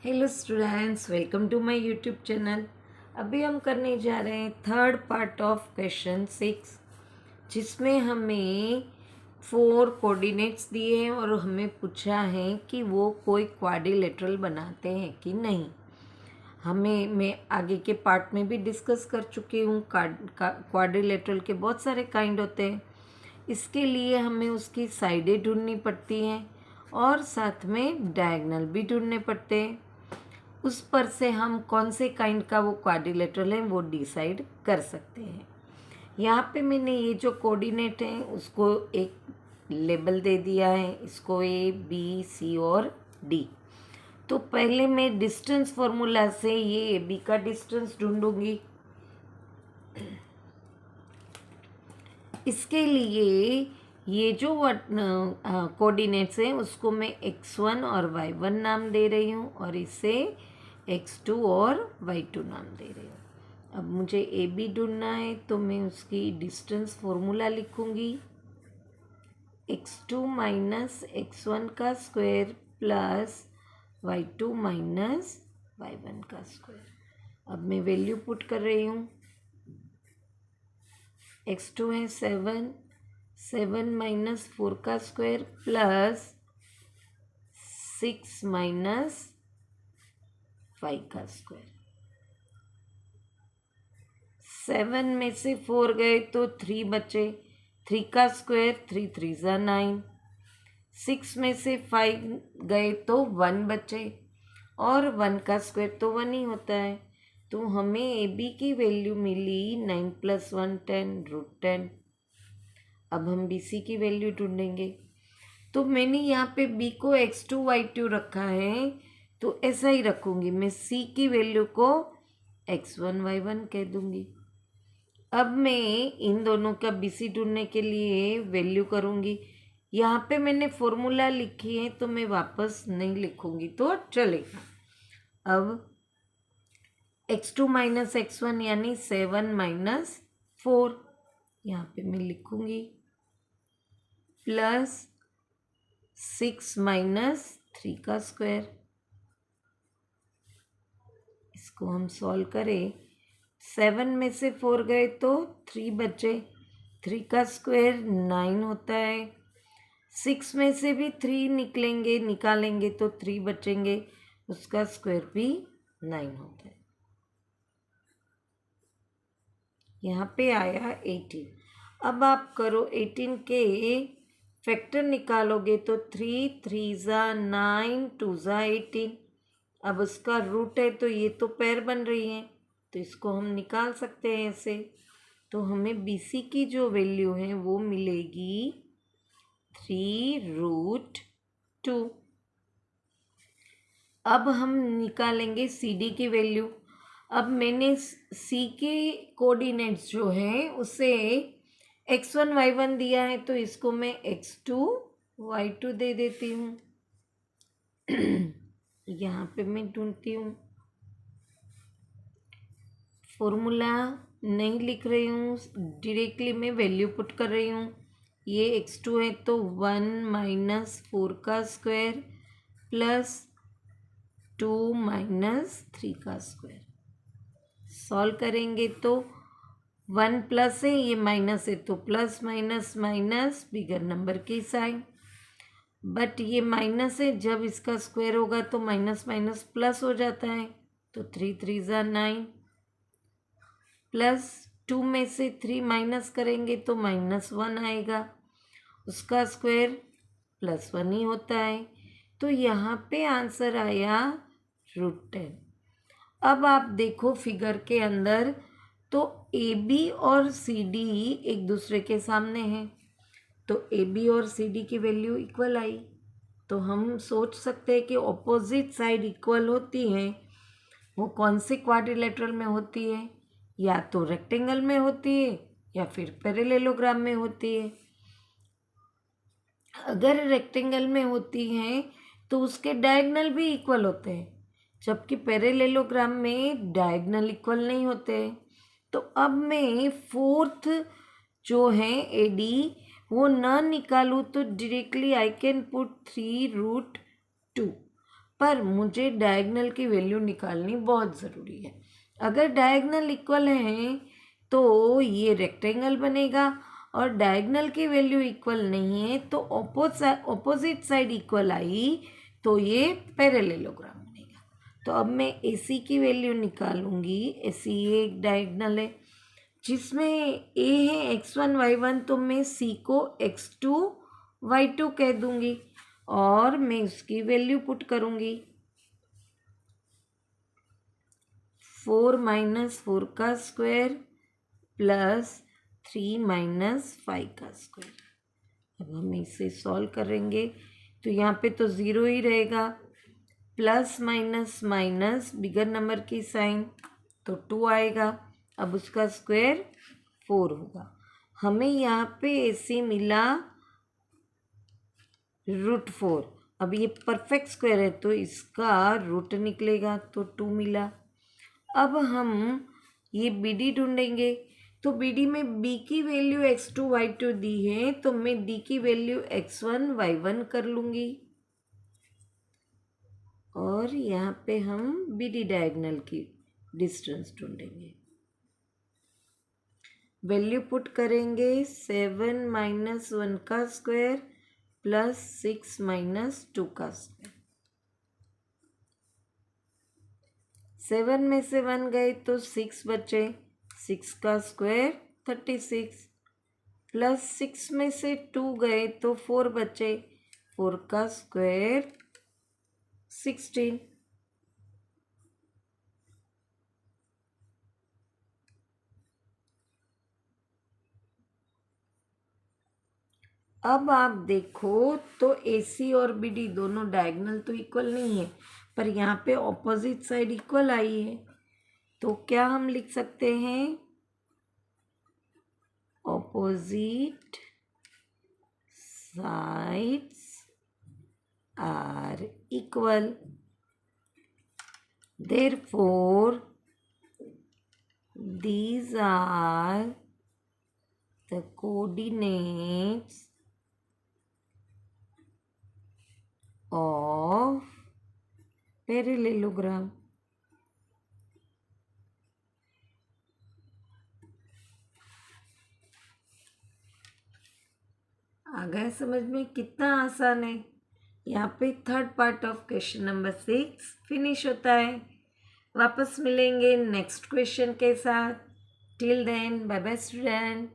Hello students, welcome to my YouTube channel. अभी हम करने जा रहे हैं थर्ड पार्ट ऑफ क्वेश्चन 6, जिसमें हमें 4 कोऑर्डिनेट्स दिए हैं और हमें पूछा है कि वो कोई क्वाड्रिलेटरल बनाते हैं कि नहीं। मैं आगे के पार्ट में भी डिस्कस कर चुकी हूँ। क्वाड्रिलेटरल के बहुत सारे काइंड होते हैं। इसके लिए हमें उसकी साइडें ढूंढनी पड़ती हैं और साथ में डायगोनल भी ढूंढने पड़ते हैं। उस पर से हम कौन से काइंड का वो क्वाड्रिलेटरल है वो डिसाइड कर सकते हैं। यहाँ पे मैंने ये जो कोऑर्डिनेट हैं उसको एक लेबल दे दिया है, इसको ए बी सी और डी। तो पहले मैं डिस्टेंस फॉर्मूला से ये ए बी का डिस्टेंस ढूंढूंगी। इसके लिए ये जो कोऑर्डिनेट्स हैं उसको मैं x1 और y1 नाम दे रही हूँ और इसे x2 और y2 नाम दे रही हूँ। अब मुझे ए बी ढूंढना है तो मैं उसकी डिस्टेंस फॉर्मूला लिखूँगी, x2 माइनस x1 का square plus y2 minus y1 का स्क्वायर। अब मैं वैल्यू पुट कर रही हूँ। x2 है 7 माइनस 4 का स्क्वायर प्लस 6 माइनस 5 का स्क्वायर। 7 में से 4 गए तो 3 बचे, 3 का स्क्वायर 3 3 ज़ा 9। 6 में से 5 गए तो 1 बचे और 1 का स्क्वायर तो 1 ही होता है। तो हमें ए बी की वैल्यू मिली 9 + 1 10√10। अब हम बी सी की वैल्यू ढूंढेंगे। तो मैंने यहाँ पे बी को x2 y2 रखा है तो ऐसा ही रखूँगी। मैं सी की वैल्यू को x1 y1 कह दूँगी। अब मैं इन दोनों का बी सी ढूंढने के लिए वैल्यू करूँगी। यहाँ पे मैंने फॉर्मूला लिखी है तो मैं वापस नहीं लिखूँगी तो चलेगा। अब x2 माइनस x1 यानी 7 माइनस 4 यहाँ पे मैं लिखूँगी प्लस 6 माइनस 3 का स्क्वायर। इसको हम सॉल्व करें, 7 में से 4 गए तो 3 बचे, 3 का स्क्वायर 9 होता है। 6 में से भी 3 निकालेंगे तो 3 बचेंगे, उसका स्क्वायर भी 9 होता है। यहाँ पे आया 18। अब आप करो 18 के फैक्टर निकालोगे तो 3 3 ज़ा 9 2 ज़ा 18। अब उसका रूट है तो ये तो पैर बन रही हैं तो इसको हम निकाल सकते हैं ऐसे। तो हमें बी सी की जो वैल्यू है वो मिलेगी 3√2। अब हम निकालेंगे सी डी की वैल्यू। अब मैंने सी के कोऑर्डिनेट्स जो हैं उसे x1 y1 दिया है तो इसको मैं x2 y2 दे देती हूँ। यहाँ पे मैं ढूंढती हूँ, फॉर्मूला नहीं लिख रही हूँ, डायरेक्टली मैं वैल्यू पुट कर रही हूँ। ये x2 है तो 1 माइनस 4 का स्क्वायर प्लस 2 माइनस 3 का स्क्वायर। सॉल्व करेंगे तो 1 प्लस है, ये माइनस है तो plus minus minus bigger number की साइन। बट ये माइनस है, जब इसका स्क्वायर होगा तो माइनस माइनस प्लस हो जाता है तो 3 3 ज़ा 9 प्लस 2 में से 3 माइनस करेंगे तो -1 आएगा, उसका स्क्वायर +1 ही होता है। तो यहाँ पे आंसर आया √10। अब आप देखो फिगर के अंदर तो ए बी और सी डी एक दूसरे के सामने हैं तो ए बी और सी डी की वैल्यू इक्वल आई। तो हम सोच सकते हैं कि ऑपोजिट साइड इक्वल होती हैं, वो कौन से क्वाड्रिलेटरल में होती है, या तो रेक्टेंगल में होती है या फिर पैरेललोग्राम में होती है। अगर रेक्टेंगल में होती हैं तो उसके डायगोनल भी इक्वल होते हैं, जबकि पैरेललोग्राम में डायगोनल इक्वल नहीं होते। तो अब मैं फोर्थ जो है ए डी वो ना निकालूँ तो डायरेक्टली आई कैन पुट 3√2। पर मुझे डायगनल की वैल्यू निकालनी बहुत ज़रूरी है। अगर डायगनल इक्वल है तो ये रेक्टेंगल बनेगा, और डायगनल की वैल्यू इक्वल नहीं है तो ऑपोजिट साइड इक्वल आई तो ये पैरेललोग्राम बनेगा। तो अब मैं AC की वैल्यू निकालूंगी। AC ये एक डायगनल है जिसमें A है x1 y1, तो मैं C को x2 y2 कह दूंगी और मैं उसकी वैल्यू पुट करूंगी। 4 - 4 का स्क्वायर प्लस 3 - 5 का स्क्वायर। अब हम इसे सॉल्व करेंगे तो यहाँ पे तो ज़ीरो ही रहेगा, plus minus minus bigger number की साइन तो 2 आएगा। अब उसका स्क्वायर 4 होगा। हमें यहाँ पे ऐसे मिला √4। अब ये परफेक्ट स्क्वायर है तो इसका रूट निकलेगा तो 2 मिला। अब हम ये BD ढूंढेंगे तो BD में B की वैल्यू x2 y2 दी है तो मैं D की वैल्यू x1 y1 कर लूँगी और यहाँ पे हम BD डायगोनल की डिस्टेंस ढूंढेंगे। वैल्यू पुट करेंगे 7 - 1 का स्क्वायर प्लस 6 - 2 का स्क्वायर। 7 में से 1 गए तो 6 बचे, 6 का स्क्वायर 36, प्लस 6 में से 2 गए तो 4 बचे, 4 का स्क्वायर 16। अब आप देखो तो AC और BD दोनों डायगोनल तो इक्वल नहीं है, पर यहाँ पे ऑपोजिट साइड इक्वल आई है तो क्या हम लिख सकते हैं? Opposite sides are equal, therefore these are the coordinates of parallelogram। आ गया समझ में? कितना आसान है। यहाँ पे third part of question number 6 finish होता है। वापस मिलेंगे नेक्स्ट क्वेश्चन के साथ। Till then bye bye student.